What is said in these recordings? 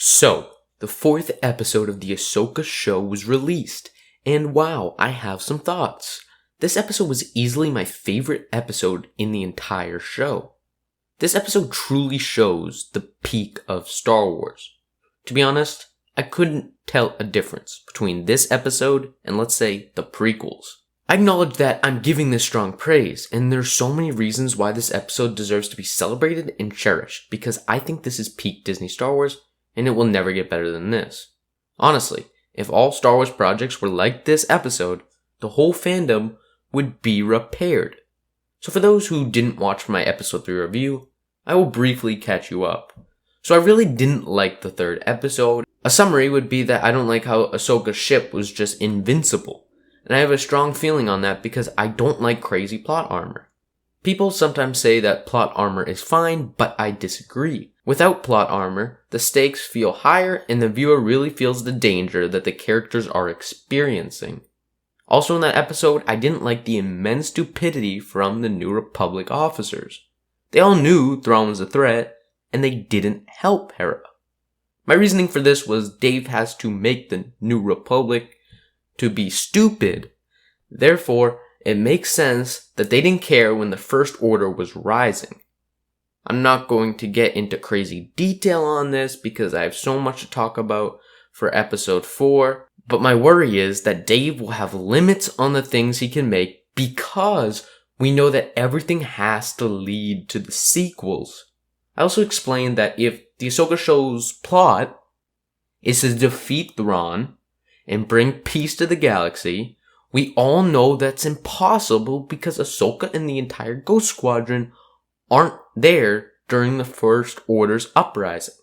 So, the fourth episode of the Ahsoka show was released, and wow, I have some thoughts. This episode was easily my favorite episode in the entire show. This episode truly shows the peak of Star Wars. To be honest, I couldn't tell a difference between this episode and, let's say, the prequels. I acknowledge that I'm giving this strong praise, and there's so many reasons why this episode deserves to be celebrated and cherished, because I think this is peak Disney Star Wars, and it will never get better than this. Honestly, if all Star Wars projects were like this episode, the whole fandom would be repaired. So for those who didn't watch my episode 3 review, I will briefly catch you up. So I really didn't like the third episode. A summary would be that I don't like how Ahsoka's ship was just invincible. And I have a strong feeling on that because I don't like crazy plot armor. People sometimes say that plot armor is fine, but I disagree. Without plot armor, the stakes feel higher and the viewer really feels the danger that the characters are experiencing. Also in that episode, I didn't like the immense stupidity from the New Republic officers. They all knew Thrawn was a threat, and they didn't help Hera. My reasoning for this was Dave has to make the New Republic to be stupid. Therefore, it makes sense that they didn't care when the First Order was rising. I'm not going to get into crazy detail on this because I have so much to talk about for episode 4, but my worry is that Dave will have limits on the things he can make because we know that everything has to lead to the sequels. I also explained that if the Ahsoka show's plot is to defeat Thrawn and bring peace to the galaxy, we all know that's impossible because Ahsoka and the entire Ghost Squadron aren't there during the First Order's uprising.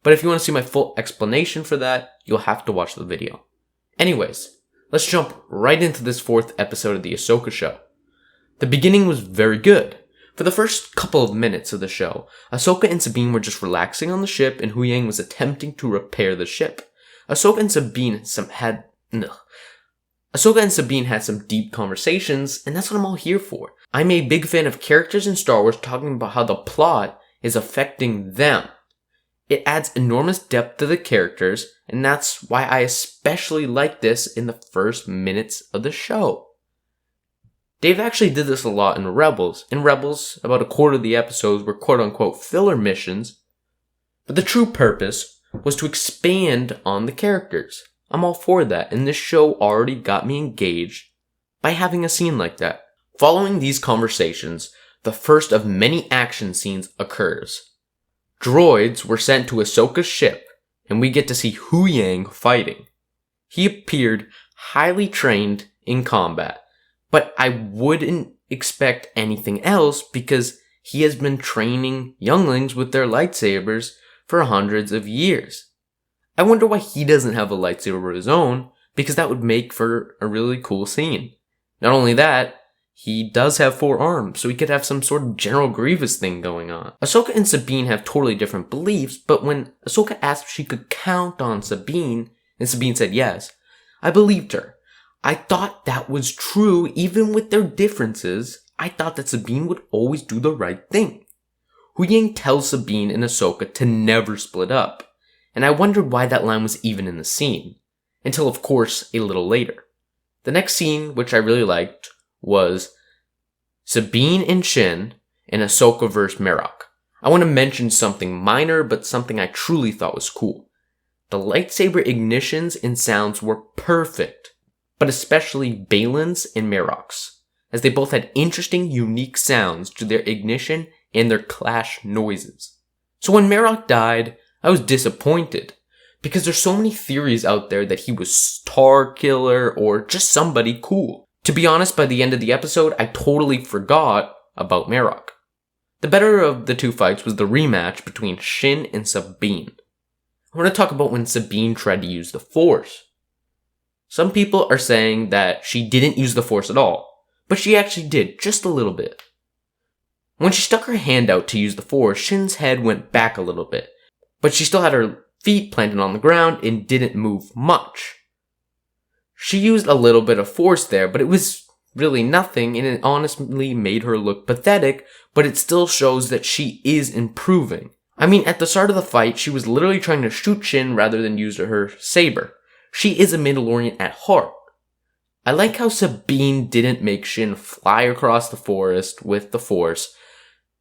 But if you want to see my full explanation for that, you'll have to watch the video. Anyways, let's jump right into this fourth episode of the Ahsoka show. The beginning was very good. For the first couple of minutes of the show, Ahsoka and Sabine were just relaxing on the ship and Huyang was attempting to repair the ship. Ahsoka and Sabine had some deep conversations, and that's what I'm all here for. I'm a big fan of characters in Star Wars talking about how the plot is affecting them. It adds enormous depth to the characters, and that's why I especially like this in the first minutes of the show. Dave actually did this a lot in Rebels. In Rebels, about a quarter of the episodes were quote-unquote filler missions, but the true purpose was to expand on the characters. I'm all for that, and this show already got me engaged by having a scene like that. Following these conversations, the first of many action scenes occurs. Droids were sent to Ahsoka's ship, and we get to see Huyang fighting. He appeared highly trained in combat, but I wouldn't expect anything else because he has been training younglings with their lightsabers for hundreds of years. I wonder why he doesn't have a lightsaber of his own, because that would make for a really cool scene. Not only that, he does have 4 arms, so he could have some sort of General Grievous thing going on. Ahsoka and Sabine have totally different beliefs, but when Ahsoka asked if she could count on Sabine, and Sabine said yes, I believed her. I thought that was true even with their differences. I thought that Sabine would always do the right thing. Huyang tells Sabine and Ahsoka to never split up, and I wondered why that line was even in the scene, until of course a little later. The next scene, which I really liked, was Sabine and Shin and Ahsoka vs. Marok. I want to mention something minor, but something I truly thought was cool. The lightsaber ignitions and sounds were perfect, but especially Baylan's and Marok's, as they both had interesting, unique sounds to their ignition and their clash noises. So when Marok died, I was disappointed, because there's so many theories out there that he was Star Killer or just somebody cool. To be honest, by the end of the episode, I totally forgot about Marok. The better of the two fights was the rematch between Shin and Sabine. I want to talk about when Sabine tried to use the Force. Some people are saying that she didn't use the Force at all, but she actually did, just a little bit. When she stuck her hand out to use the Force, Shin's head went back a little bit, but she still had her feet planted on the ground and didn't move much. She used a little bit of force there, but it was really nothing, and it honestly made her look pathetic, but it still shows that she is improving. I mean, at the start of the fight, she was literally trying to shoot Shin rather than use her saber. She is a Mandalorian at heart. I like how Sabine didn't make Shin fly across the forest with the Force,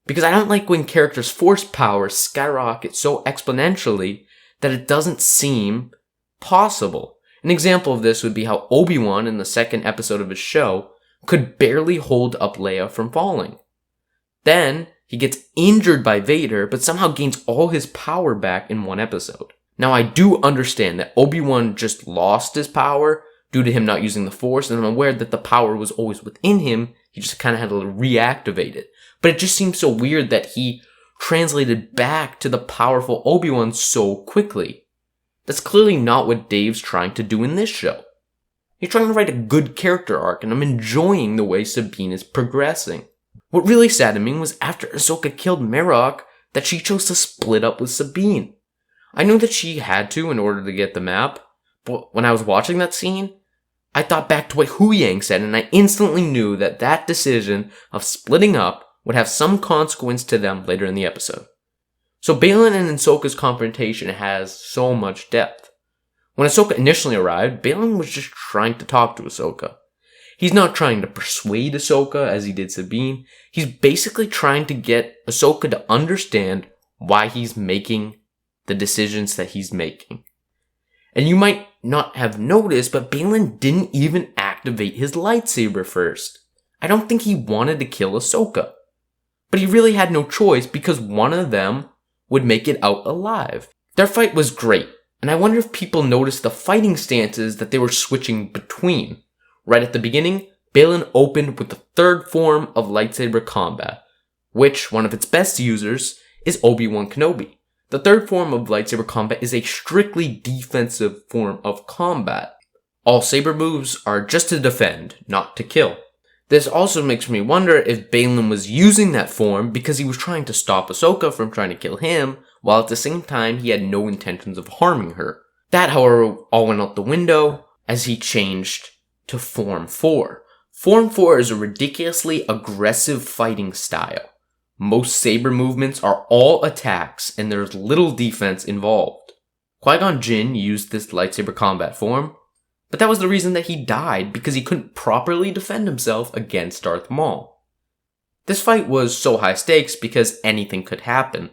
because I don't like when characters' force power skyrocket so exponentially that it doesn't seem possible. An example of this would be how Obi-Wan in the second episode of his show could barely hold up Leia from falling. Then, he gets injured by Vader, but somehow gains all his power back in one episode. Now, I do understand that Obi-Wan just lost his power due to him not using the Force, and I'm aware that the power was always within him, he just kind of had to reactivate it. But it just seems so weird that he translated back to the powerful Obi-Wan so quickly. That's clearly not what Dave's trying to do in this show. He's trying to write a good character arc, and I'm enjoying the way Sabine is progressing. What really saddened me was after Ahsoka killed Marok, that she chose to split up with Sabine. I knew that she had to in order to get the map, but when I was watching that scene, I thought back to what Hu Yang said, and I instantly knew that that decision of splitting up would have some consequence to them later in the episode. So Baylan and Ahsoka's confrontation has so much depth. When Ahsoka initially arrived, Baylan was just trying to talk to Ahsoka. He's not trying to persuade Ahsoka as he did Sabine. He's basically trying to get Ahsoka to understand why he's making the decisions that he's making. And you might not have noticed, but Baylan didn't even activate his lightsaber first. I don't think he wanted to kill Ahsoka. But he really had no choice because one of them would make it out alive. Their fight was great, and I wonder if people noticed the fighting stances that they were switching between. Right at the beginning, Baylan opened with the third form of lightsaber combat, which one of its best users is Obi-Wan Kenobi. The third form of lightsaber combat is a strictly defensive form of combat. All saber moves are just to defend, not to kill. This also makes me wonder if Baylan was using that form because he was trying to stop Ahsoka from trying to kill him, while at the same time he had no intentions of harming her. That, however, all went out the window as he changed to Form 4. Form 4 is a ridiculously aggressive fighting style. Most saber movements are all attacks and there's little defense involved. Qui-Gon Jinn used this lightsaber combat form, but that was the reason that he died, because he couldn't properly defend himself against Darth Maul. This fight was so high stakes because anything could happen.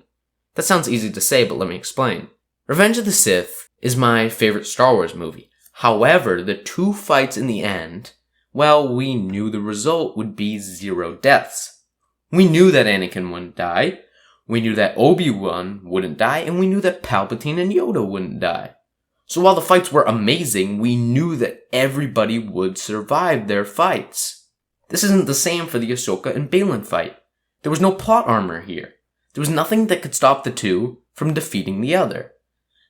That sounds easy to say, but let me explain. Revenge of the Sith is my favorite Star Wars movie. However, the two fights in the end, well, we knew the result would be 0 deaths. We knew that Anakin wouldn't die, we knew that Obi-Wan wouldn't die, and we knew that Palpatine and Yoda wouldn't die. So while the fights were amazing, we knew that everybody would survive their fights. This isn't the same for the Ahsoka and Baylan fight. There was no plot armor here. There was nothing that could stop the two from defeating the other.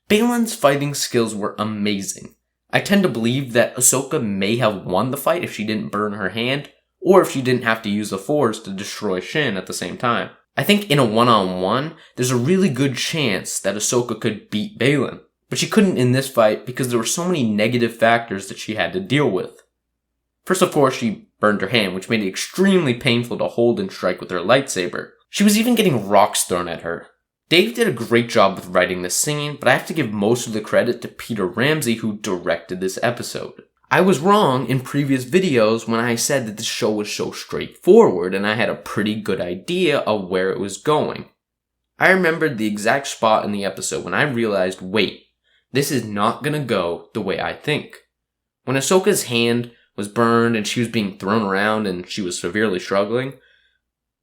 Baylan's fighting skills were amazing. I tend to believe that Ahsoka may have won the fight if she didn't burn her hand, or if she didn't have to use the Force to destroy Shin at the same time. I think in a one-on-one, there's a really good chance that Ahsoka could beat Baylan. But she couldn't in this fight because there were so many negative factors that she had to deal with. First, of course, she burned her hand, which made it extremely painful to hold and strike with her lightsaber. She was even getting rocks thrown at her. Dave did a great job with writing this scene, but I have to give most of the credit to Peter Ramsey, who directed this episode. I was wrong in previous videos when I said that this show was so straightforward and I had a pretty good idea of where it was going. I remembered the exact spot in the episode when I realized, wait, this is not gonna go the way I think. When Ahsoka's hand was burned and she was being thrown around and she was severely struggling,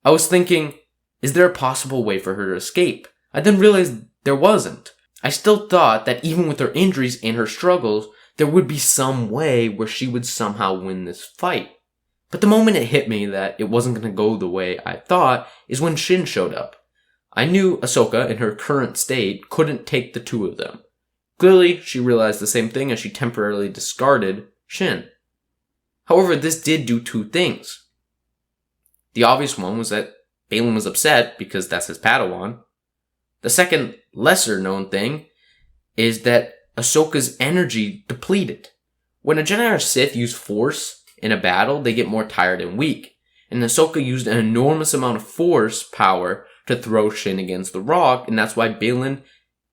I was thinking, is there a possible way for her to escape? I then realized there wasn't. I still thought that even with her injuries and her struggles, there would be some way where she would somehow win this fight. But the moment it hit me that it wasn't gonna go the way I thought is when Shin showed up. I knew Ahsoka, in her current state, couldn't take the two of them. Clearly, she realized the same thing as she temporarily discarded Shin. However, this did do two things. The obvious one was that Baylan was upset because that's his Padawan. The second, lesser known thing is that Ahsoka's energy depleted. When a Jedi or Sith use Force in a battle, they get more tired and weak. And Ahsoka used an enormous amount of Force power to throw Shin against the rock, and that's why Baylan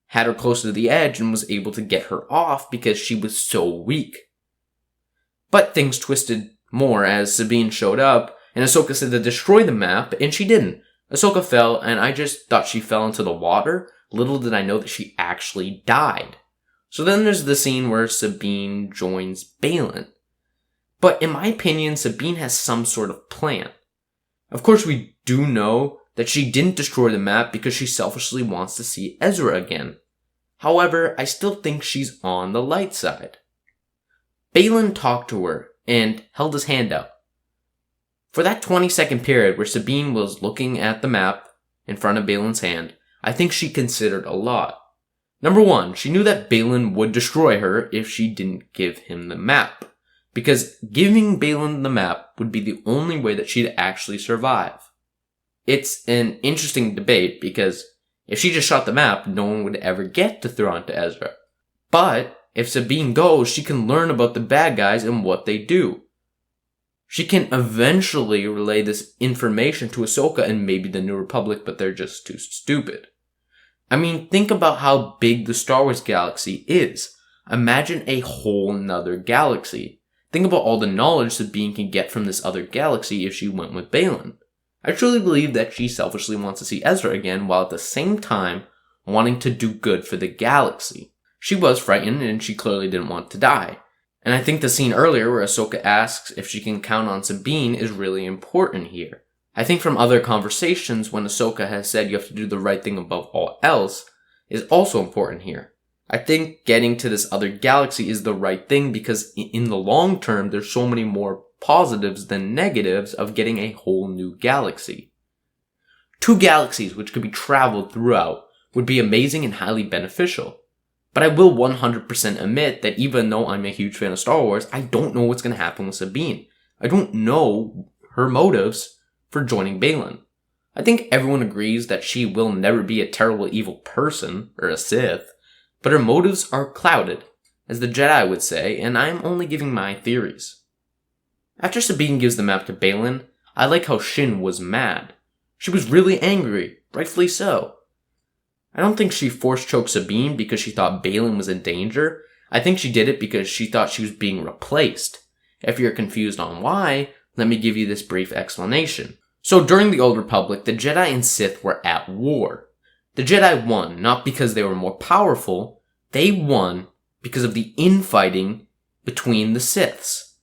had her close to the edge and was able to get her off because she was so weak. But things twisted more as Sabine showed up, and Ahsoka said to destroy the map, and she didn't. Ahsoka fell, and I just thought she fell into the water. Little did I know that she actually died. So then there's the scene where Sabine joins Baylan. But in my opinion, Sabine has some sort of plan. Of course, we do know that she didn't destroy the map because she selfishly wants to see Ezra again. However, I still think she's on the light side. Baylan talked to her and held his hand out. For that 20-second period where Sabine was looking at the map in front of Baylan's hand, I think she considered a lot. Number one, she knew that Baylan would destroy her if she didn't give him the map, because giving Baylan the map would be the only way that she'd actually survive. It's an interesting debate because if she just shot the map, no one would ever get to Thrawn to Ezra. But if Sabine goes, she can learn about the bad guys and what they do. She can eventually relay this information to Ahsoka and maybe the New Republic, but they're just too stupid. I mean, think about how big the Star Wars galaxy is. Imagine a whole nother galaxy. Think about all the knowledge Sabine can get from this other galaxy if she went with Baylan. I truly believe that she selfishly wants to see Ezra again while at the same time wanting to do good for the galaxy. She was frightened and she clearly didn't want to die. And I think the scene earlier where Ahsoka asks if she can count on Sabine is really important here. I think from other conversations when Ahsoka has said you have to do the right thing above all else is also important here. I think getting to this other galaxy is the right thing because in the long term there's so many more positives than negatives of getting a whole new galaxy. 2 galaxies which could be traveled throughout would be amazing and highly beneficial. But I will 100% admit that even though I'm a huge fan of Star Wars, I don't know what's going to happen with Sabine. I don't know her motives for joining Baylan. I think everyone agrees that she will never be a terrible evil person, or a Sith, but her motives are clouded, as the Jedi would say, and I'm only giving my theories. After Sabine gives the map to Baylan, I like how Shin was mad. She was really angry, rightfully so. I don't think she force-choked Sabine because she thought Baylan was in danger. I think she did it because she thought she was being replaced. If you're confused on why, let me give you this brief explanation. So during the Old Republic, the Jedi and Sith were at war. The Jedi won, not because they were more powerful, they won because of the infighting between the Siths.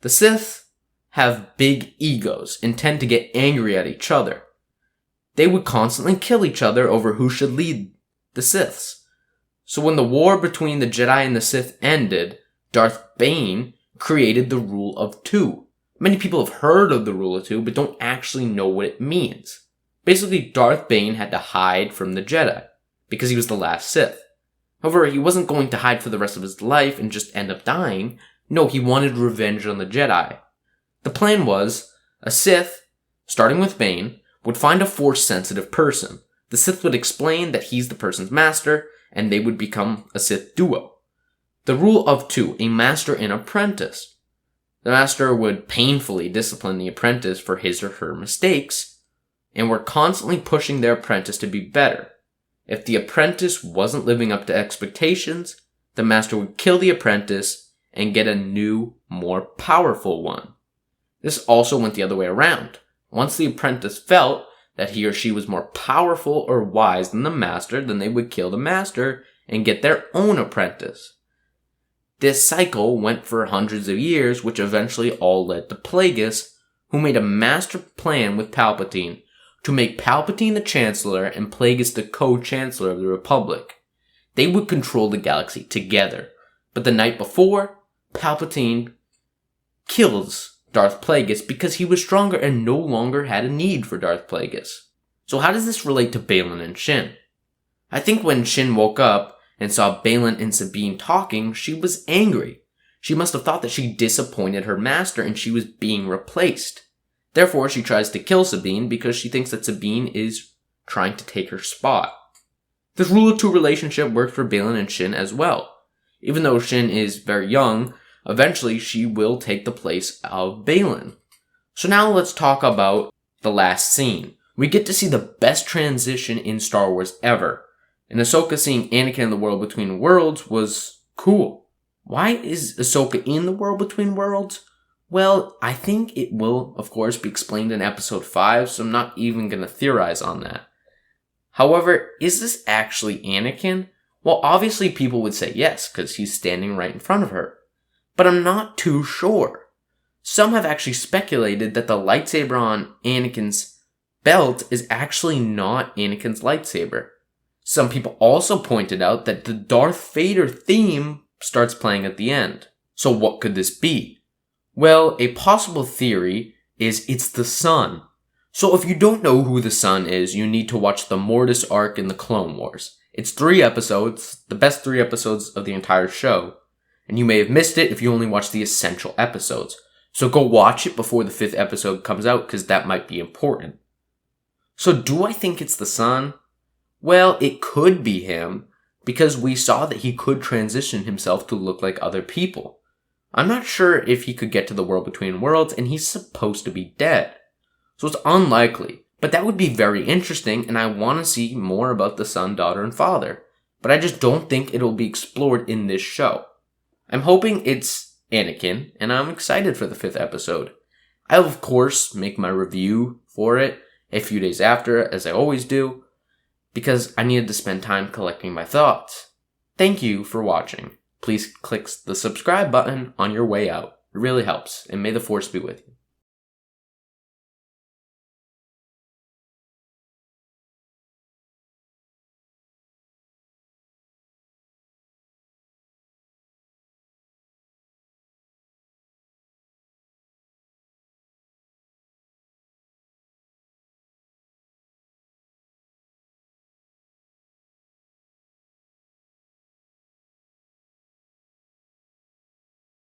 The Sith have big egos and tend to get angry at each other. They would constantly kill each other over who should lead the Siths. So when the war between the Jedi and the Sith ended, Darth Bane created the Rule of Two. Many people have heard of the Rule of Two, but don't actually know what it means. Basically, Darth Bane had to hide from the Jedi, because he was the last Sith. However, he wasn't going to hide for the rest of his life and just end up dying. No, he wanted revenge on the Jedi. The plan was, a Sith, starting with Bane, would find a Force-sensitive person. The Sith would explain that he's the person's master, and they would become a Sith duo. The Rule of Two, a master and apprentice. The master would painfully discipline the apprentice for his or her mistakes, and were constantly pushing their apprentice to be better. If the apprentice wasn't living up to expectations, the master would kill the apprentice and get a new, more powerful one. This also went the other way around. Once the apprentice felt that he or she was more powerful or wise than the master, then they would kill the master and get their own apprentice. This cycle went for hundreds of years, which eventually all led to Plagueis, who made a master plan with Palpatine to make Palpatine the Chancellor and Plagueis the Co-Chancellor of the Republic. They would control the galaxy together, but the night before, Palpatine kills Darth Plagueis because he was stronger and no longer had a need for Darth Plagueis. So how does this relate to Baylan and Shin? I think when Shin woke up and saw Baylan and Sabine talking, she was angry. She must have thought that she disappointed her master and she was being replaced. Therefore, she tries to kill Sabine because she thinks that Sabine is trying to take her spot. This Rule of Two relationship works for Baylan and Shin as well. Even though Shin is very young, eventually she will take the place of Baylan. So now let's talk about the last scene, We get to see the best transition in Star Wars ever, and Ahsoka seeing Anakin in the world between worlds was cool. Why is Ahsoka in the world between worlds? Well, I think it will, of course, be explained in episode 5, so I'm not even going to theorize on that. However, is this actually Anakin? Well, obviously people would say yes, because he's standing right in front of her. But I'm not too sure. Some have actually speculated that the lightsaber on Anakin's belt is actually not Anakin's lightsaber. Some people also pointed out that the Darth Vader theme starts playing at the end. So what could this be? Well, a possible theory is it's the Son. So if you don't know who the Son is, you need to watch the Mortis arc in the Clone Wars. It's 3 episodes, the best 3 episodes of the entire show. And you may have missed it if you only watched the essential episodes. So go watch it before the 5th episode comes out, because that might be important. So do I think it's the Son? Well, it could be him, because we saw that he could transition himself to look like other people. I'm not sure if he could get to the world between worlds, and he's supposed to be dead. So it's unlikely, but that would be very interesting, and I want to see more about the son, daughter, and father. But I just don't think it'll be explored in this show. I'm hoping it's Anakin, and I'm excited for the 5th episode. I'll of course make my review for it a few days after, as I always do, because I needed to spend time collecting my thoughts. Thank you for watching. Please click the subscribe button on your way out. It really helps, and may the Force be with you.